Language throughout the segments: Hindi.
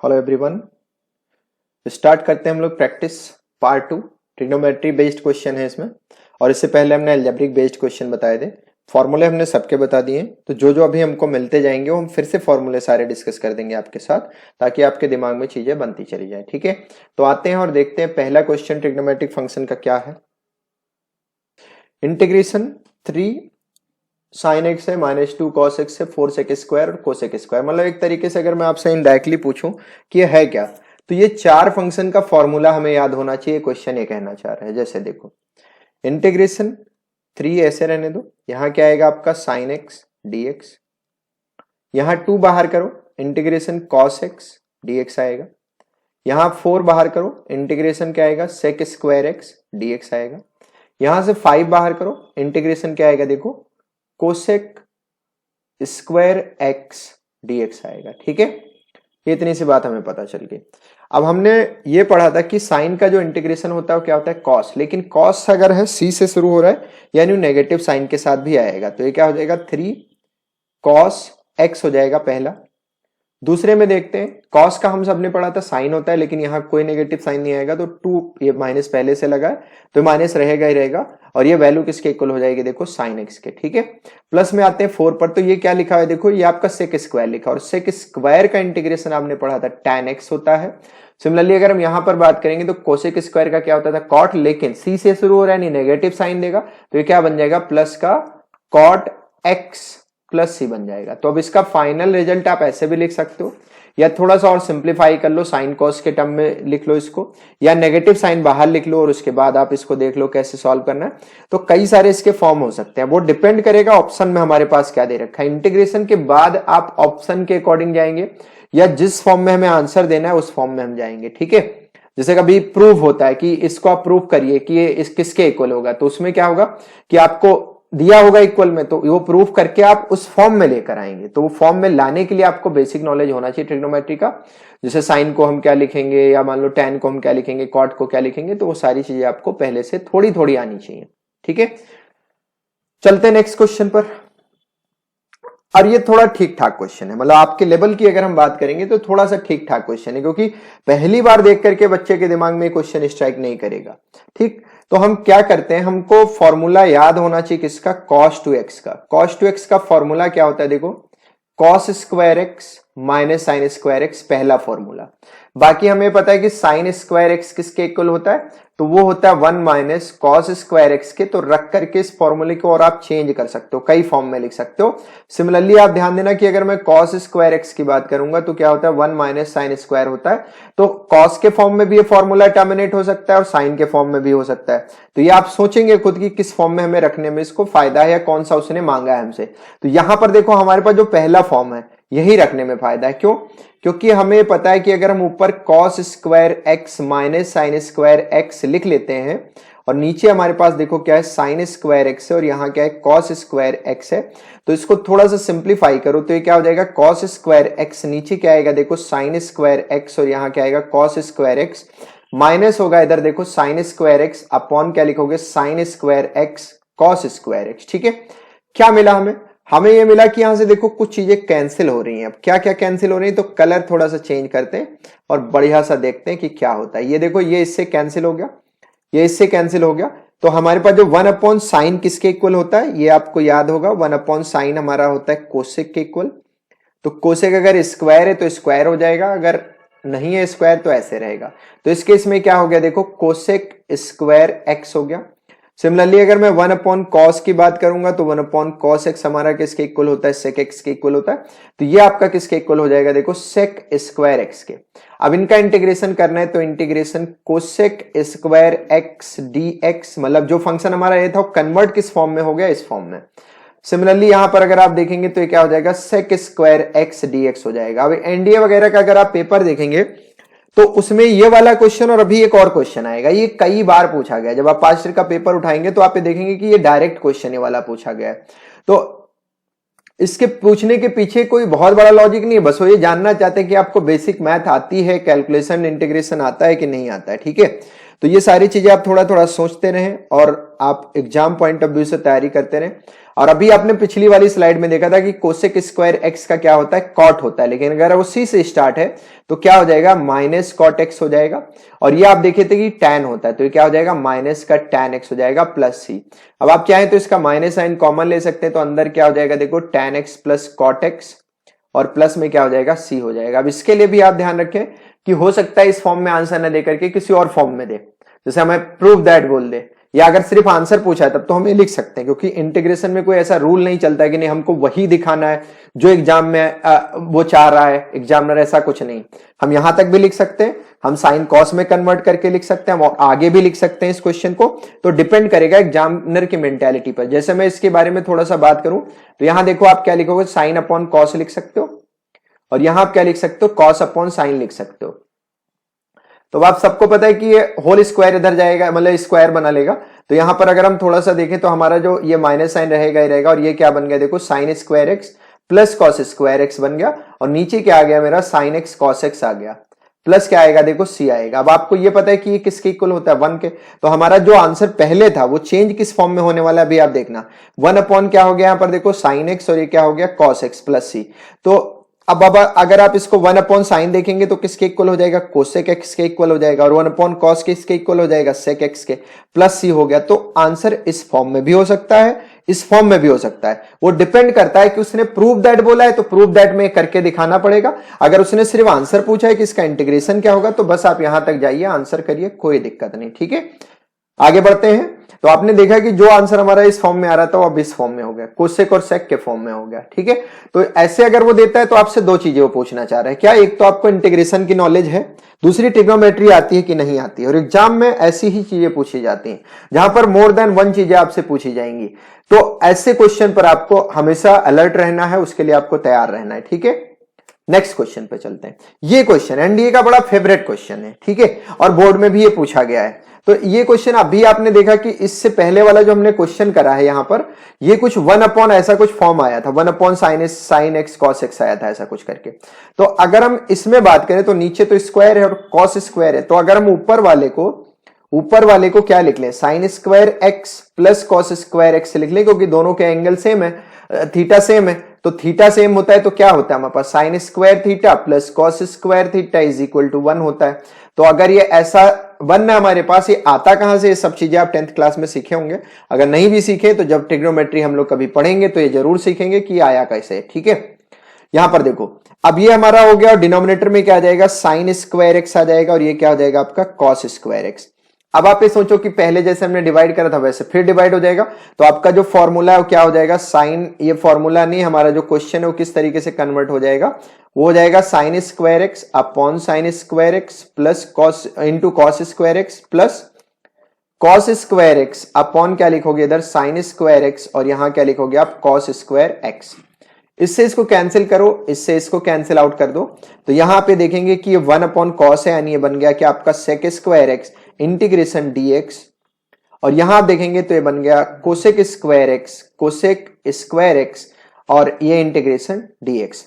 हेलो एवरीवन, स्टार्ट करते हैं हम लोग practice part 2। Trigonometry based question है इसमें, और इससे पहले हमने अलजेब्रिक बेस्ड क्वेश्चन बताए थे। फॉर्मूले हमने सबके बता दिए, तो जो जो अभी हमको मिलते जाएंगे वो हम फिर से फॉर्मूले सारे डिस्कस कर देंगे आपके साथ, ताकि आपके दिमाग में चीजें बनती चली जाए। ठीक है, तो आते हैं और देखते हैं पहला क्वेश्चन ट्रिग्नोमेट्रिक फंक्शन का क्या है। इंटीग्रेशन 3 साइन एक्स है -2 कॉस एक्स है 4 सेक स्क्वायर और कोसेक स्क्वायर। मतलब एक तरीके से अगर मैं आपसे इनडायरेक्टली पूछूं कि ये है क्या, तो ये चार फंक्शन का फॉर्मूला हमें याद होना चाहिए। क्वेश्चन ये कहना चाह रहा है, जैसे देखो इंटीग्रेशन 3 ऐसे रहने दो, यहां क्या आएगा आपका साइन एक्स डी एक्स, यहां 2 बाहर करो integration cos x d x आएगा, यहां 4 बाहर करो इंटीग्रेशन क्या आएगा sec square x d x आएगा, यहां से 5 बाहर करो इंटीग्रेशन क्या आएगा देखो कोसेक स्क्वायर एक्स डीएक्स आएगा। ठीक है, ये इतनी सी बात हमें पता चल गई। अब हमने ये पढ़ा था कि साइन का जो इंटीग्रेशन होता है वो क्या होता है कॉस, लेकिन कॉस अगर है सी से शुरू हो रहा है यानी नेगेटिव साइन के साथ भी आएगा, तो ये क्या हो जाएगा 3 कॉस एक्स हो जाएगा पहला। दूसरे में देखते हैं कॉस का हम सबने पढ़ा था साइन होता है, लेकिन यहाँ कोई नेगेटिव साइन नहीं आएगा, तो 2 ये माइनस पहले से लगा है तो माइनस रहेगा ही रहेगा, और ये वैल्यू किसके इक्वल हो जाएगी देखो साइन एक्स के। ठीक है, प्लस में आते हैं 4 पर, तो ये क्या लिखा है देखो ये आपका सेक स्क्वायर लिखा, और सेक स्क्वायर का इंटीग्रेशन आपने पढ़ा था tan एक्स होता है। सिमिलरली अगर हम यहां पर बात करेंगे तो कोसेक स्क्वायर का क्या होता था कॉट, लेकिन सी से शुरू हो रहा है नहीं नेगेटिव साइन देगा, तो ये क्या बन जाएगा प्लस का कॉट एक्स प्लस सी बन जाएगा। तो अब इसका फाइनल रिजल्ट आप ऐसे भी लिख सकते हो, या थोड़ा सा और सिंप्लीफाई कर लो साइन कॉस के टर्म में लिख लो इसको, या नेगेटिव साइन बाहर लिख लो और उसके बाद आप इसको देख लो कैसे सॉल्व करना है। तो कई सारे इसके फॉर्म हो सकते हैं, वो डिपेंड करेगा ऑप्शन में हमारे पास क्या दे रखा है। इंटीग्रेशन के बाद आप ऑप्शन के अकॉर्डिंग जाएंगे, या जिस फॉर्म में हमें आंसर देना है उस फॉर्म में हम जाएंगे। ठीक है, जैसे कभी प्रूव होता है कि इसको आप प्रूव करिए कि ये इस किसके इक्वल होगा, तो उसमें क्या होगा कि आपको दिया होगा इक्वल में, तो वो प्रूफ करके आप उस फॉर्म में लेकर आएंगे। तो वो फॉर्म में लाने के लिए आपको बेसिक नॉलेज होना चाहिए ट्रिग्नोमेट्री का, जैसे साइन को हम क्या लिखेंगे, या मान लो tan को हम क्या लिखेंगे, कॉट को क्या लिखेंगे, तो वो सारी चीजें आपको पहले से थोड़ी थोड़ी आनी चाहिए। ठीक है, चलते हैं नेक्स्ट क्वेश्चन पर। और ये थोड़ा ठीक ठाक क्वेश्चन है, मतलब आपके लेवल की अगर हम बात करेंगे तो थोड़ा सा ठीक ठाक क्वेश्चन है, क्योंकि पहली बार देख करके बच्चे के दिमाग में क्वेश्चन स्ट्राइक नहीं करेगा। ठीक, तो हम क्या करते हैं, हमको फॉर्मूला याद होना चाहिए किसका, cos 2x का। cos 2x का फॉर्मूला क्या होता है देखो cos square x minus sign square x, पहला फॉर्मूला। बाकी हमें पता है कि साइन स्क्वायर एक्स किसके इक्वल होता है, तो वो होता है 1 माइनस कॉस स्क्वायर एक्स के। तो रख करके इस फॉर्मूले को और आप चेंज कर सकते हो, कई फॉर्म में लिख सकते हो। सिमिलरली आप ध्यान देना कि अगर मैं कॉस स्क्वायर एक्स की बात करूंगा तो क्या होता है 1 माइनस साइन स्क्वायर होता है, तो कॉस के फॉर्म में भी ये फॉर्मूला टर्मिनेट हो सकता है और साइन के फॉर्म में भी हो सकता है। तो ये आप सोचेंगे खुद की किस फॉर्म में हमें रखने में इसको फायदा है, या कौन सा उसने मांगा है हमसे। तो यहां पर देखो हमारे पास जो पहला फॉर्म है यही रखने में फायदा है। क्यों? क्योंकि हमें पता है कि अगर हम ऊपर cos square x minus sign square x लिख लेते हैं, और नीचे हमारे पास देखो क्या है साइन स्क्वायर एक्स है और यहाँ क्या है कॉस स्क्वायर एक्स है, तो इसको थोड़ा सा सिंप्लीफाई करो तो ये क्या हो जाएगा कॉस स्क्वायर एक्स, नीचे क्या आएगा देखो साइन स्क्वायर एक्स, और यहाँ क्या आएगा कॉस स्क्वायर एक्स, माइनस होगा इधर देखो साइन स्क्वायर एक्स, अपॉन क्या लिखोगे sign square X cos square x. ठीक है, क्या मिला हमें, हमें ये मिला कि यहां से देखो कुछ चीजें कैंसिल हो रही हैं। अब क्या क्या कैंसिल हो रही है, तो कलर थोड़ा सा चेंज करते हैं और बढ़िया सा देखते हैं कि क्या होता है। ये देखो ये इससे कैंसिल हो गया, ये इससे कैंसिल हो गया, तो हमारे पास जो 1 अपॉन साइन किसके इक्वल होता है, ये आपको याद होगा 1 अपॉन साइन हमारा होता है कोसेक के इक्वल। तो कोसेक अगर स्क्वायर है तो स्क्वायर हो जाएगा, अगर नहीं है स्क्वायर तो ऐसे रहेगा। तो इस केस में क्या हो गया देखो कोसेक स्क्वायर एक्स हो गया। सिमिलरली अगर मैं 1 अपॉन कॉस की बात करूंगा तो 1 अपॉन कॉस एक्स हमारा किसके इक्वल होता है, सेक एक्स के इक्वल होता है। तो ये आपका किसके इक्वल हो जाएगा देखो सेक स्क्वायर एक्स के। अब इनका इंटीग्रेशन करना है तो integration cosec square x d x, मतलब जो फंक्शन हमारा ये था कन्वर्ट किस फॉर्म में हो गया, इस फॉर्म में। सिमिलरली यहां पर अगर आप देखेंगे तो ये क्या हो जाएगा sec square x d x हो जाएगा। अब एनडीए वगैरह का अगर आप पेपर देखेंगे तो उसमें ये वाला क्वेश्चन और अभी एक और क्वेश्चन आएगा, ये कई बार पूछा गया। जब आप पास्ट ईयर का पेपर उठाएंगे तो आप ये देखेंगे कि ये डायरेक्ट क्वेश्चन ये वाला पूछा गया है। तो इसके पूछने के पीछे कोई बहुत बड़ा लॉजिक नहीं है, बस वो ये जानना चाहते हैं कि आपको बेसिक मैथ आती है, कैलकुलेशन इंटीग्रेशन आता है कि नहीं आता है। ठीक है, तो ये सारी चीजें आप थोड़ा थोड़ा सोचते रहें और आप एग्जाम पॉइंट ऑफ व्यू से तैयारी करते रहें। और अभी आपने पिछली वाली स्लाइड में देखा था कि कोसेक स्क्वायर एक्स का क्या होता है, कॉट होता है, लेकिन अगर वो सी से स्टार्ट है तो क्या हो जाएगा, माइनस कॉट एक्स हो जाएगा। और ये आप देखे थे कि टैन होता है, तो ये क्या हो जाएगा, माइनस का टैन एक्स हो जाएगा प्लस सी। अब आप चाहें तो इसका माइनस साइन कॉमन ले सकते हैं, तो अंदर क्या हो जाएगा, देखो tan x plus cot x और प्लस में क्या हो जाएगा, सी हो जाएगा। अब इसके लिए भी आप ध्यान रखें कि हो सकता है इस फॉर्म में आंसर न देकर के किसी और फॉर्म में दे, जैसे हमें प्रूव दैट बोल दे, या अगर सिर्फ आंसर पूछा है तब तो हम ये लिख सकते हैं, क्योंकि इंटीग्रेशन में कोई ऐसा रूल नहीं चलता है कि नहीं हमको वही दिखाना है जो एग्जाम में वो चाह रहा है एग्जामिनर, ऐसा कुछ नहीं। हम यहां तक भी लिख सकते हैं, हम साइन कॉस में कन्वर्ट करके लिख सकते हैं, हम आगे भी लिख सकते हैं इस क्वेश्चन को, तो डिपेंड करेगा एग्जामिनर की मेंटेलिटी पर। जैसे मैं इसके बारे में थोड़ा सा बात करूं तो यहां देखो आप क्या लिखोगे, साइन अपॉन कॉस लिख सकते हो, और यहां आप क्या लिख सकते हो, कॉस अपॉन साइन लिख सकते हो। तो आप सबको पता है कि ये होल स्क्वायर इधर जाएगा, मतलब स्क्वायर बना लेगा, तो यहां पर अगर हम थोड़ा सा देखें तो हमारा जो ये माइनस साइन रहेगा ही रहेगा, और ये क्या बन गया, देखो sign square x plus cos square x बन गया, और नीचे क्या आ गया मेरा, साइन एक्स कॉस एक्स आ गया, प्लस क्या आएगा, देखो सी आएगा। अब आपको ये पता है कि ये किसके इक्वल होता है, 1 के, तो हमारा जो आंसर पहले था वो चेंज किस फॉर्म में होने वाला है, अभी आप देखना, 1 अपॉन क्या हो गया यहां पर, देखो साइन एक्स, और ये क्या हो गया, कॉस एक्स प्लस सी। तो अब अगर आप इसको 1 अपॉन साइन देखेंगे तो किसके इक्वल हो जाएगा, कोसेक एक्स के इक्वल हो जाएगा, और 1 अपॉन कॉस किसके इक्वल हो जाएगा, सेक एक्स के, प्लस सी हो गया। तो आंसर इस फॉर्म में भी हो सकता है, इस फॉर्म में भी हो सकता है, वो डिपेंड करता है कि उसने प्रूव दैट बोला है तो प्रूव दैट में करके दिखाना पड़ेगा। अगर उसने सिर्फ आंसर पूछा है कि इसका इंटीग्रेशन क्या होगा, तो बस आप यहां तक जाइए, आंसर करिए, कोई दिक्कत नहीं, ठीक है। आगे बढ़ते हैं। तो आपने देखा कि जो आंसर हमारा इस फॉर्म में आ रहा था वो अब इस फॉर्म में हो गया, कोसेक और सेक के फॉर्म में हो गया, ठीक है। तो ऐसे अगर वो देता है तो आपसे दो चीजें वो पूछना चाह रहे हैं, क्या, एक तो आपको इंटीग्रेशन की नॉलेज है, दूसरी ट्रिग्नोमेट्री आती है कि नहीं आती है। और एग्जाम में ऐसी ही चीजें पूछी जाती हैं जहां पर मोर देन 1 चीजें आपसे पूछी जाएंगी, तो ऐसे क्वेश्चन पर आपको हमेशा अलर्ट रहना है, उसके लिए आपको तैयार रहना है, ठीक है। नेक्स्ट क्वेश्चन पे चलते हैं। ये क्वेश्चन एनडीए का बड़ा फेवरेट क्वेश्चन है, ठीक है, और बोर्ड में भी ये पूछा गया है। तो ये क्वेश्चन अभी आपने देखा कि इससे पहले वाला जो हमने क्वेश्चन करा है यहां पर, ये कुछ 1 अपॉन ऐसा कुछ फॉर्म आया था, 1 upon sine x cos x आया था, ऐसा कुछ करके। तो अगर हम इसमें बात करें तो नीचे तो स्क्वायर है और कॉस स्क्वायर है, तो अगर हम ऊपर वाले को क्या लिख लें, sign square x plus cos square x लिख लें, क्योंकि दोनों के एंगल सेम है, थीटा सेम है, तो थीटा सेम होता है तो क्या होता है हमारे पास, sine square theta plus cos square theta is equal to 1 होता है। तो अगर ये ऐसा बनना हमारे पास, ये आता कहां से, ये सब चीजें आप 10th क्लास में सीखे होंगे, अगर नहीं भी सीखे तो जब ट्रिग्नोमेट्री हम लोग कभी पढ़ेंगे तो ये जरूर सीखेंगे कि आया कैसे, ठीक है। यहां पर देखो अब ये हमारा हो गया, और डिनोमिनेटर में क्या आ जाएगा, साइन स्क्वायर एक्स आ जाएगा, और ये क्या हो जाएगा आपका, कॉस स्क्वायर एक्स। अब आप ये सोचो कि पहले जैसे हमने डिवाइड करा था वैसे फिर डिवाइड हो जाएगा, तो आपका जो फॉर्मूला है वो क्या हो जाएगा, साइन, ये फॉर्मूला नहीं, हमारा जो क्वेश्चन है वो किस तरीके से कन्वर्ट हो जाएगा, वो हो जाएगा sign square x upon sine square x plus cos into cos square x plus cos square x upon क्या लिखोगे इधर, साइन स्क्वायर एक्स, और यहां क्या लिखोगे आप, कॉस स्क्वायर एक्स। इससे इसको कैंसिल करो, इससे इसको कैंसिल आउट कर दो, तो यहां पे देखेंगे कि ये 1 अपॉन कॉस है, यानी ये बन गया कि आपका sec square x integration d x, और यहां आप देखेंगे तो ये बन गया कोसेक स्क्वायर एक्स और ये इंटीग्रेशन डीएक्स।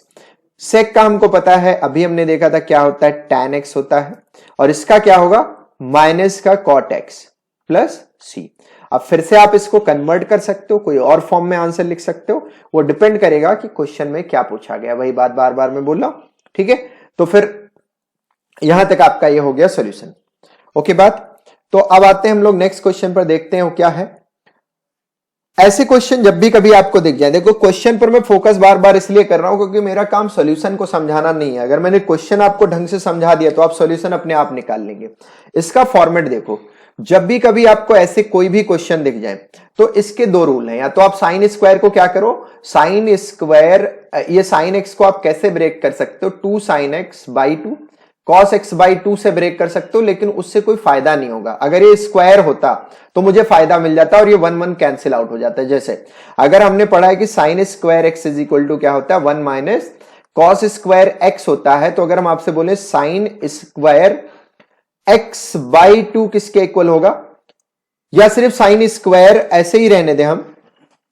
सेक का हमको पता है, अभी हमने देखा था क्या होता है, टैन एक्स होता है, और इसका क्या होगा, माइनस का कॉट एक्स प्लस सी। अब फिर से आप इसको कन्वर्ट कर सकते हो, कोई और फॉर्म में आंसर लिख सकते हो, वो डिपेंड करेगा कि क्वेश्चन में क्या पूछा गया, वही बात बार बार मैं बोल रहा हूं, ठीक है। तो फिर यहां तक आपका ये हो गया सॉल्यूशन, ओके बात। तो अब आते हैं हम लोग नेक्स्ट क्वेश्चन पर, देखते हैं वो क्या है। ऐसे क्वेश्चन जब भी कभी आपको दिख जाए, देखो क्वेश्चन पर मैं फोकस बार बार इसलिए कर रहा हूं क्योंकि मेरा काम सॉल्यूशन को समझाना नहीं है, अगर मैंने क्वेश्चन आपको ढंग से समझा दिया तो आप सॉल्यूशन अपने आप निकाल लेंगे। इसका फॉर्मेट देखो, जब भी कभी आपको ऐसे कोई भी क्वेश्चन दिख जाए तो इसके दो रूल हैं, या तो आप साइन स्क्वायर को क्या करो, साइन स्क्वायर, ये साइन एक्स को आप कैसे ब्रेक कर सकते हो, 2 sine x by 2 cos x by 2 से ब्रेक कर सकते हो, लेकिन उससे कोई फायदा नहीं होगा। अगर ये स्क्वायर होता तो मुझे फायदा मिल जाता और ये 1 1 कैंसिल आउट हो जाता है। जैसे अगर हमने पढ़ा है कि sin square x is equal to क्या होता है, 1 माइनस कॉस स्क्वायर एक्स होता है, तो अगर हम आपसे बोले साइन स्क्वायर एक्स बाई 2 किसके इक्वल होगा, या सिर्फ साइन स्क्वायर ऐसे ही रहने दें हम,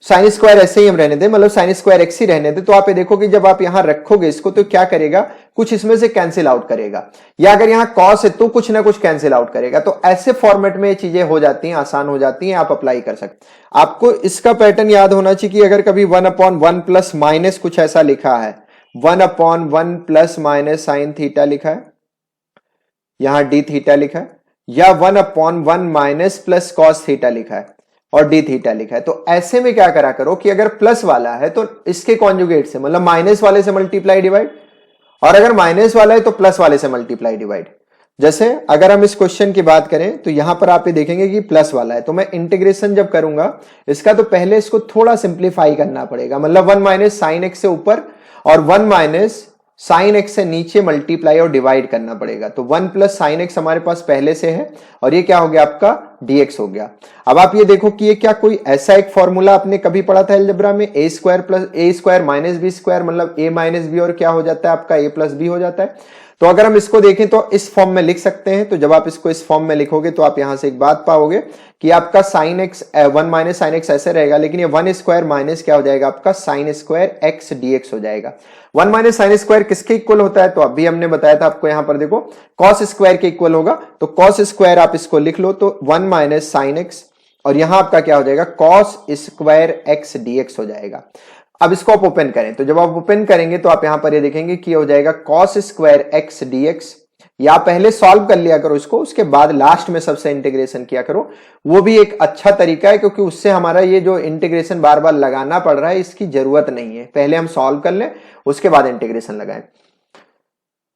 साइन स्क्वायर ऐसे ही हम रहने दें, मतलब साइन स्क्वायर एक्स ही रहने दें, तो आप ये देखोगे जब आप यहां रखोगे इसको तो क्या करेगा, कुछ इसमें से कैंसिल आउट करेगा, या अगर यहां कॉस है तो कुछ ना कुछ कैंसिल आउट करेगा। तो ऐसे फॉर्मेट में ये चीजें हो जाती हैं, आसान हो जाती हैं, आप अप्लाई कर सकते। आपको इसका पैटर्न याद होना चाहिए कि अगर कभी 1/1 प्लस माइनस कुछ ऐसा लिखा है, 1/1 प्लस माइनस साइन थीटा लिखा है, यहां डी थीटा लिखा है, या 1/1 माइनस प्लस कॉस थीटा लिखा है और डी थीटा लिखा है, तो ऐसे में क्या करा करो कि अगर प्लस वाला है तो इसके कॉन्जुगेट से, मतलब माइनस वाले से मल्टीप्लाई डिवाइड, और अगर माइनस वाला है तो प्लस वाले से मल्टीप्लाई डिवाइड। जैसे अगर हम इस क्वेश्चन की बात करें तो यहां पर आप ये देखेंगे कि प्लस वाला है, तो मैं इंटीग्रेशन जब करूंगा इसका तो पहले इसको थोड़ा सिंप्लीफाई करना पड़ेगा, मतलब 1 माइनस साइन एक्स से ऊपर और 1 माइनस साइन एक्स से नीचे मल्टीप्लाई और डिवाइड करना पड़ेगा। तो 1 प्लस साइन एक्स हमारे पास पहले से है और ये क्या हो गया आपका dx हो गया। अब आप ये देखो कि ये क्या कोई ऐसा एक फॉर्मूला आपने कभी पढ़ा था अलजेब्रा में, a square plus a square minus B square, मतलब a माइनस बी और क्या हो जाता है आपका a प्लस बी हो जाता है। तो अगर हम इसको देखें तो इस फॉर्म में लिख सकते हैं। तो जब आप इसको इस फॉर्म में लिखोगे तो आप यहां से एक बात पाओगे कि आपका sine x 1 minus sine x ऐसे रहेगा, लेकिन ये 1 स्क्वायर माइनस क्या हो जाएगा आपका साइन स्क्वायर एक्स डीएक्स हो जाएगा। 1 माइनस साइन स्क्वायर किसके इक्वल होता है, तो अभी हमने बताया था आपको, यहां पर देखो कॉस स्क्वायर के इक्वल होगा। तो कॉस स्क्वायर आप इसको लिख लो तो 1 माइनस साइन एक्स और यहां आपका क्या हो जाएगा कॉस स्क्वायर एक्स डीएक्स हो जाएगा। अब इसको आप ओपन करें तो जब आप ओपन करेंगे तो आप यहां पर ये देखेंगे कि हो जाएगा कॉस स्क्वायर एक्स डीएक्स, या पहले सॉल्व कर लिया करो इसको, उसके बाद लास्ट में सबसे इंटीग्रेशन किया करो, वो भी एक अच्छा तरीका है, क्योंकि उससे हमारा ये जो इंटीग्रेशन बार बार लगाना पड़ रहा है इसकी जरूरत नहीं है। पहले हम सॉल्व कर लें उसके बाद इंटीग्रेशन लगाएं।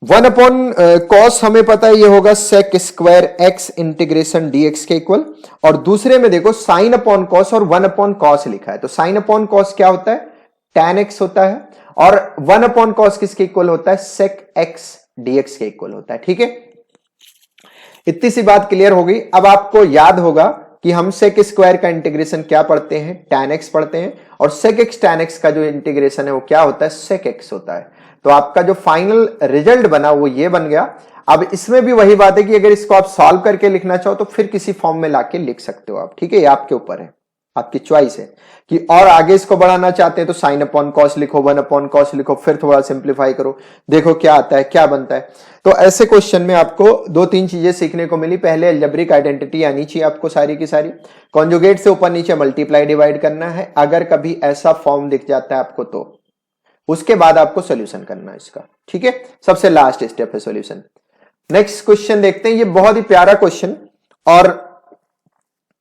1 अपॉन कॉस हमें पता है ये होगा sec square x integration d x के इक्वल, और दूसरे में देखो साइन अपॉन कॉस और 1 अपॉन कॉस लिखा है। तो साइन अपॉन कॉस क्या होता है, tan x होता है, और 1 अपॉन कॉस किसके इक्वल होता है, सेक x dx के इक्वल होता है। ठीक है, इतनी सी बात क्लियर हो गई। अब आपको याद होगा कि हम सेक स्क्वायर का इंटीग्रेशन क्या पढ़ते हैं, tan x पढ़ते हैं, और सेक x tan x का जो इंटीग्रेशन है वो क्या होता है, सेक x होता है। तो आपका जो फाइनल रिजल्ट बना वो ये बन गया। अब इसमें भी वही बात है कि अगर इसको आप सॉल्व करके लिखना चाहो तो फिर किसी फॉर्म में लाके लिख सकते हो आप। ठीक है, ये आपके ऊपर है, आपकी चॉइस है कि और आगे इसको बढ़ाना चाहते हैं तो साइन अपॉन कॉस लिखो, 1 अपॉन कॉस लिखो, फिर थोड़ा सिंप्लीफाई करो, देखो क्या आता है क्या बनता है। तो ऐसे क्वेश्चन में आपको 2-3 चीजें सीखने को मिली। पहले अलजेब्रिक आइडेंटिटी आनी चाहिए आपको सारी की सारी, कॉन्जुगेट से ऊपर नीचे मल्टीप्लाई डिवाइड करना है, अगर कभी ऐसा फॉर्म दिख जाता है आपको तो उसके बाद आपको सोल्यूशन करना है इसका। ठीक है, सबसे लास्ट स्टेप है सोल्यूशन। नेक्स्ट क्वेश्चन देखते हैं, ये बहुत ही प्यारा क्वेश्चन, और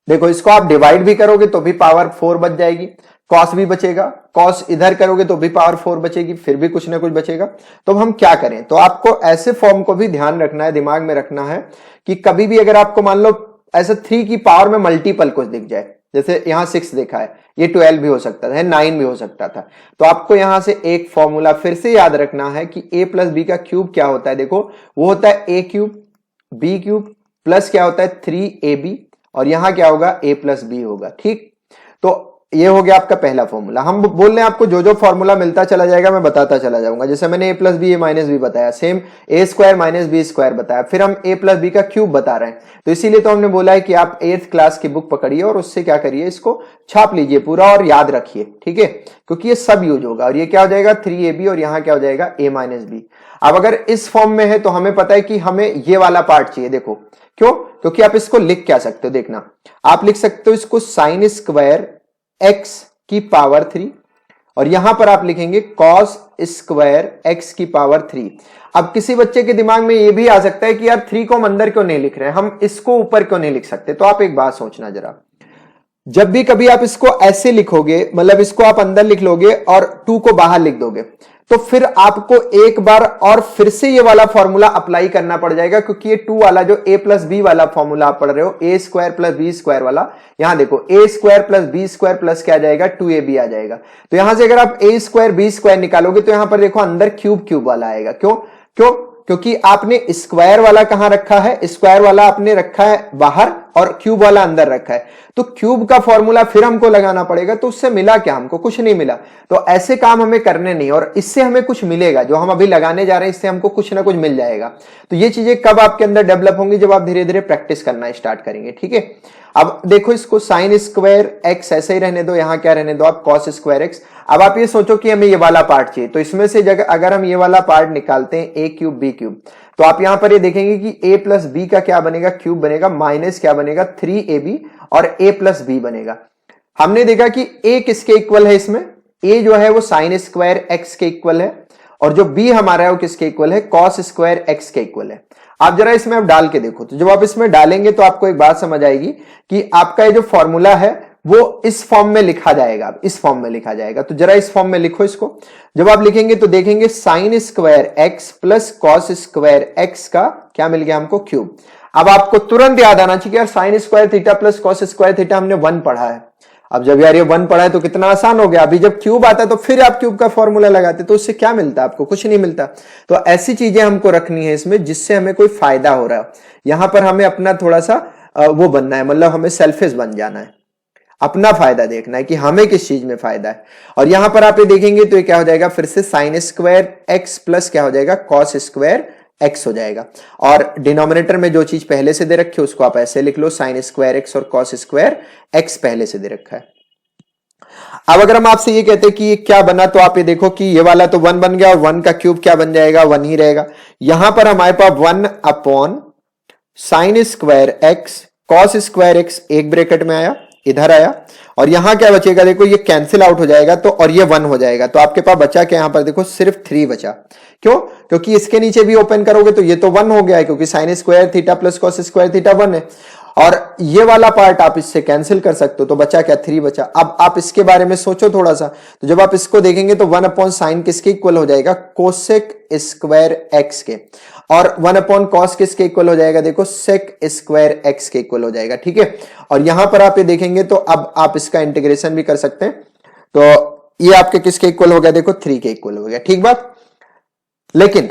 देखो इसको आप डिवाइड भी करोगे तो भी पावर 4 बच जाएगी, कॉस भी बचेगा, कॉस इधर करोगे तो भी पावर 4 बचेगी, फिर भी कुछ ना कुछ बचेगा। तो हम क्या करें, तो आपको ऐसे फॉर्म को भी ध्यान रखना है, दिमाग में रखना है कि कभी भी अगर आपको मान लो ऐसे 3 की पावर में मल्टीपल कुछ दिख जाए, जैसे यहां 6 देखा है, ये 12 भी हो सकता था, 9 भी हो सकता था, तो आपको यहां से एक फॉर्मूला फिर से याद रखना है कि a प्लस बी का क्यूब क्या होता है। देखो वो होता है a cube b cube plus क्या होता है 3ab, और यहां क्या होगा a प्लस बी होगा। ठीक, तो ये हो गया आपका पहला फॉर्मूला। हम बोल रहे हैं आपको जो जो फॉर्मूला मिलता चला जाएगा मैं बताता चला जाऊंगा। जैसे मैंने a plus B A minus B बताया, same a square minus B square बताया, फिर हम a प्लस बी का क्यूब बता रहे हैं, तो इसीलिए तो हमने बोला है कि आप 8th क्लास की बुक पकड़िए और उससे क्या करिए, इसको छाप लीजिए पूरा और याद रखिए। ठीक है, क्योंकि ये सब यूज होगा, और ये क्या हो जाएगा 3ab, और यहां क्या हो जाएगा a माइनस बी। अब अगर इस फॉर्म में है तो हमें पता है कि हमें ये वाला पार्ट चाहिए। देखो क्यों, क्योंकि आप इसको लिख क्या सकते हो, देखना आप लिख सकते हो इसको साइन स्क्वायर एक्स की पावर 3, और यहां पर आप लिखेंगे कॉस स्क्वायर एक्स की पावर 3। अब किसी बच्चे के दिमाग में यह भी आ सकता है कि यार 3 को हम अंदर क्यों नहीं लिख रहे हैं, हम इसको ऊपर क्यों नहीं लिख सकते। तो आप एक बात सोचना जरा, जब भी कभी आप इसको ऐसे लिखोगे, मतलब इसको आप अंदर लिख लोगे और 2 को बाहर लिख दोगे, तो फिर आपको एक बार और फिर से ये वाला फॉर्मूला अप्लाई करना पड़ जाएगा, क्योंकि ये 2 वाला जो a प्लस बी वाला फॉर्मूला आप पढ़ रहे हो, a square plus B square वाला, यहां देखो a square plus B square plus क्या आ जाएगा 2ab आ जाएगा। तो यहां से अगर आप a स्क्वायर बी स्क्वायर निकालोगे तो यहां पर देखो अंदर क्यूब क्यूब वाला आएगा। क्यों क्यों, क्योंकि आपने स्क्वायर वाला कहां रखा है, स्क्वायर वाला आपने रखा है बाहर और क्यूब वाला अंदर रखा है, तो क्यूब का फॉर्मूला फिर हमको लगाना पड़ेगा। तो उससे मिला क्या, हमको कुछ नहीं मिला। तो ऐसे काम हमें करने नहीं, और इससे हमें कुछ मिलेगा, जो हम अभी लगाने जा रहे हैं इससे हमको कुछ ना कुछ मिल जाएगा। तो ये चीजें कब आपके अंदर डेवलप होंगी, जब आप धीरे धीरे प्रैक्टिस करना स्टार्ट करेंगे। ठीक है, अब देखो इसको साइन स्क्वायर एक्स ऐसे ही रहने दो, यहां क्या रहने दो आप कॉस स्क्वायर एक्स। अब आप ये सोचो कि हमें ये वाला पार्ट चाहिए, तो इसमें से जगह अगर हम ये वाला पार्ट निकालते हैं ए क्यूब बी क्यूब, तो आप यहां पर ये देखेंगे कि ए प्लस बी का क्या बनेगा, क्यूब बनेगा, माइनस क्या बनेगा 3ab और ए प्लस बी बनेगा। हमने देखा कि ए किसके इक्वल है, इसमें ए जो है वो साइन स्क्वायर एक्स के इक्वल है, और जो बी हमारा है वो किसके इक्वल है, कॉस स्क्वायर एक्स के इक्वल है। आप जरा इसमें आप डाल के देखो, तो जब आप इसमें डालेंगे तो आपको एक बात समझ आएगी कि आपका ये जो फॉर्मूला है वो इस फॉर्म में लिखा जाएगा, इस फॉर्म में लिखा जाएगा। तो जरा इस फॉर्म में लिखो इसको। जब आप लिखेंगे तो देखेंगे sign square x plus cos square x का क्या मिल गया हमको, क्यूब। अब आपको तुरंत याद आना चाहिए यार sign square theta plus cos square theta हमने 1 पढ़ा है। अब जब यार ये 1 पढ़ा है तो कितना आसान हो गया। अभी जब क्यूब आता है तो फिर आप क्यूब का फॉर्मूला लगाते, तो उससे क्या मिलता है आपको, कुछ नहीं मिलता। तो ऐसी चीजें हमको रखनी है इसमें जिससे हमें कोई फायदा हो रहा है। यहां पर हमें अपना थोड़ा सा वो बनना है, मतलब हमें सेल्फिश बन जाना है, अपना फायदा देखना है कि हमें किस चीज में फायदा है। और यहां पर आप ये देखेंगे तो ये क्या हो जाएगा, फिर से साइन स्क्वायर एक्स प्लस क्या हो जाएगा, कॉस स्क्वायर एक्स हो जाएगा। और डिनोमिनेटर में जो चीज पहले से दे रखी है उसको आप ऐसे लिख लो, साइन स्क्वायर एक्स और कॉस स्क्वायर एक्स पहले से दे रखा है। अब अगर हम आपसे ये कहते हैं कि ये क्या बना, तो आप ये देखो कि ये वाला तो 1 बन गया और 1 का क्यूब क्या बन जाएगा, 1 ही रहेगा। यहां पर हमारे पास 1 upon sine square X cos square x एक ब्रैकेट में आया, इधर आया, और यहां क्या बचेगा, देखो ये कैंसिल आउट हो जाएगा तो, और ये 1 हो जाएगा, तो आपके पास बचा क्या, यहां पर देखो सिर्फ 3 बचा। क्यों, क्योंकि इसके नीचे भी ओपन करोगे तो ये तो 1 हो गया है, क्योंकि sign square theta plus cos square theta 1 है, और ये वाला पार्ट आप इससे कैंसिल कर सकते हो, तो बचा क्या, 3 बचा। अब आप इसके बारे में सोचो थोड़ा सा, तो जब आप इसको देखेंगे तो 1 अपॉन साइन किसके इक्वल हो जाएगा, कोसेक स्क्वायर एक्स के, और 1 अपॉन कॉस किसके इक्वल हो जाएगा, देखो सेक स्क्वायर एक्स के इक्वल हो जाएगा, ठीक है। और यहां पर आप ये देखेंगे तो अब आप इसका इंटीग्रेशन भी कर सकते हैं, तो ये आपके किसके इक्वल हो गया, देखो 3 के इक्वल हो गया, ठीक बात। लेकिन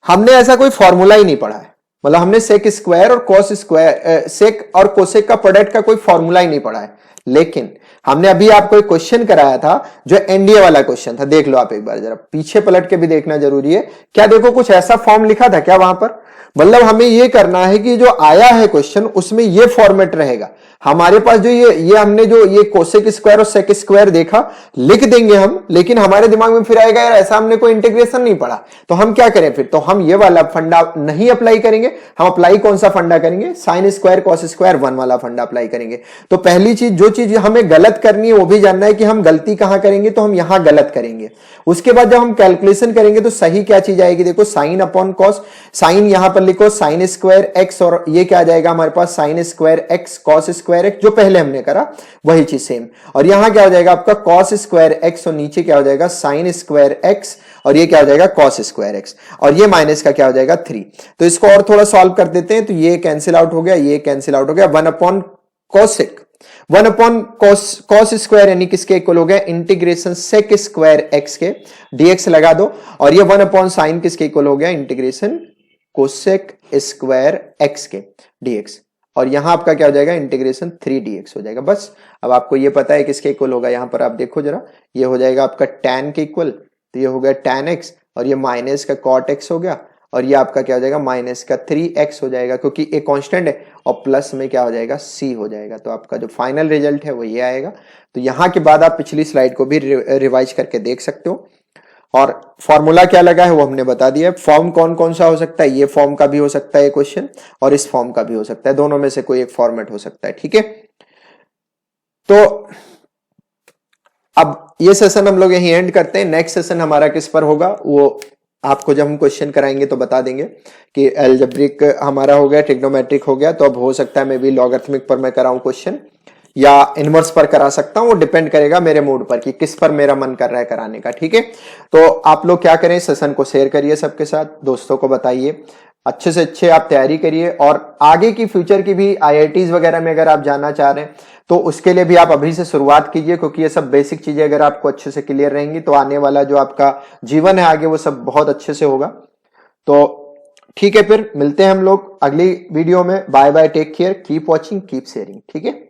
हमने ऐसा कोई फॉर्मूला ही नहीं पढ़ा है, मतलब हमने सेक स्क्वायर और कॉस स्क्वायर, सेक और कोसेक का प्रोडक्ट का कोई फॉर्मूला ही नहीं पढ़ा है। लेकिन हमने अभी आपको एक क्वेश्चन कराया था जो एनडीए वाला क्वेश्चन था, देख लो आप एक बार, जरा पीछे पलट के भी देखना जरूरी है। क्या देखो कुछ ऐसा फॉर्म लिखा था क्या वहां पर, मतलब हमें ये करना है कि जो आया है क्वेश्चन उसमें ये फॉर्मेट रहेगा हमारे पास। जो ये हमने जो ये कोसेक स्क्वायर और सेक स्क्वायर देखा, लिख देंगे हम, लेकिन हमारे दिमाग में फिर आएगा यार ऐसा हमने कोई इंटीग्रेशन नहीं पढ़ा, तो हम क्या करें फिर, तो हम ये वाला फंडा नहीं अप्लाई करेंगे। हम अप्लाई कौन सा फंडा करेंगे, साइन स्क्वायर कॉस स्क्वायर 1 वाला फंडा अप्लाई करेंगे। तो पहली चीज, जो चीज हमें गलत करनी है वो भी जानना है कि हम गलती कहां करेंगे, तो हम यहां गलत करेंगे। उसके बाद जब हम कैलकुलेशन करेंगे तो सही क्या चीज आएगी, देखो साइन अपॉन कॉस, साइन यहां पर लिखो साइन स्क्वायर एक्स, और ये क्या आ जाएगा हमारे पास, sine square X cos square X, जो पहले हमने करा वही चीज सेम। और यहां क्या हो जाएगा आपका कॉस स्क्वायर एक्स, और नीचे क्या हो जाएगा साइन स्क्वायर एक्स, और ये क्या हो जाएगा कॉस स्क्वायर एक्स, और ये माइनस का क्या हो जाएगा 3। तो इसको और थोड़ा सॉल्व कर देते हैं, तो ये कैंसिल आउट हो गया, ये कैंसिल आउट हो गया, 1 upon cosec, 1 upon cos square यानी किसके इक्वल हो गया, इंटीग्रेशन सेक स्क्वायर एक्स के, डीएक्स लगा दो, और ये 1 अपॉन साइन किसके इक्वल हो गया, इंटीग्रेशन कोसेक स्क्वायर एक्स के डीएक्स, और यहां आपका क्या हो जाएगा, इंटीग्रेशन 3dx हो जाएगा। बस अब आपको ये पता है किसके इक्वल होगा, यहां पर आप देखो जरा, ये हो जाएगा आपका tan के इक्वल, तो ये हो गया tan x, और ये माइनस का cot x हो गया, और ये आपका क्या हो जाएगा माइनस का 3x हो जाएगा, क्योंकि एक कांस्टेंट है, और प्लस में क्या हो जाएगा c हो जाएगा। तो आपका जो फाइनल रिजल्ट है वो ये आएगा। तो यहां के बाद आप पिछली स्लाइड को भी रिवाइज करके देख सकते हो, और फॉर्मूला क्या लगा है वो हमने बता दिया। फॉर्म कौन कौन सा हो सकता है, ये फॉर्म का भी हो सकता है क्वेश्चन, और इस फॉर्म का भी हो सकता है, दोनों में से कोई एक फॉर्मेट हो सकता है, ठीक है। तो अब ये सेशन हम लोग यहीं एंड करते हैं। नेक्स्ट सेशन हमारा किस पर होगा वो आपको जब हम क्वेश्चन कराएंगे तो बता देंगे कि एल्जेब्रिक हमारा हो गया, ट्रिग्नोमेट्रिक हो गया, तो अब हो सकता है मैं भी लॉगरिथमिक पर मैं कराऊं क्वेश्चन, या इनवर्स पर करा सकता हूं, वो डिपेंड करेगा मेरे मूड पर कि किस पर मेरा मन कर रहा है कराने का, ठीक है। तो आप लोग क्या करें, सेशन को शेयर करिए सबके साथ, दोस्तों को बताइए, अच्छे से अच्छे आप तैयारी करिए, और आगे की फ्यूचर की भी आईआईटीज वगैरह में अगर आप जाना चाह रहे हैं तो उसके लिए भी आप अभी से शुरुआत कीजिए, क्योंकि ये सब बेसिक चीजें अगर आपको अच्छे से क्लियर रहेंगी तो आने वाला जो आपका जीवन है आगे वो सब बहुत अच्छे से होगा। तो ठीक है, फिर मिलते हैं हम लोग अगली वीडियो में। Bye bye, take care, keep watching, keep sharing, ठीक है।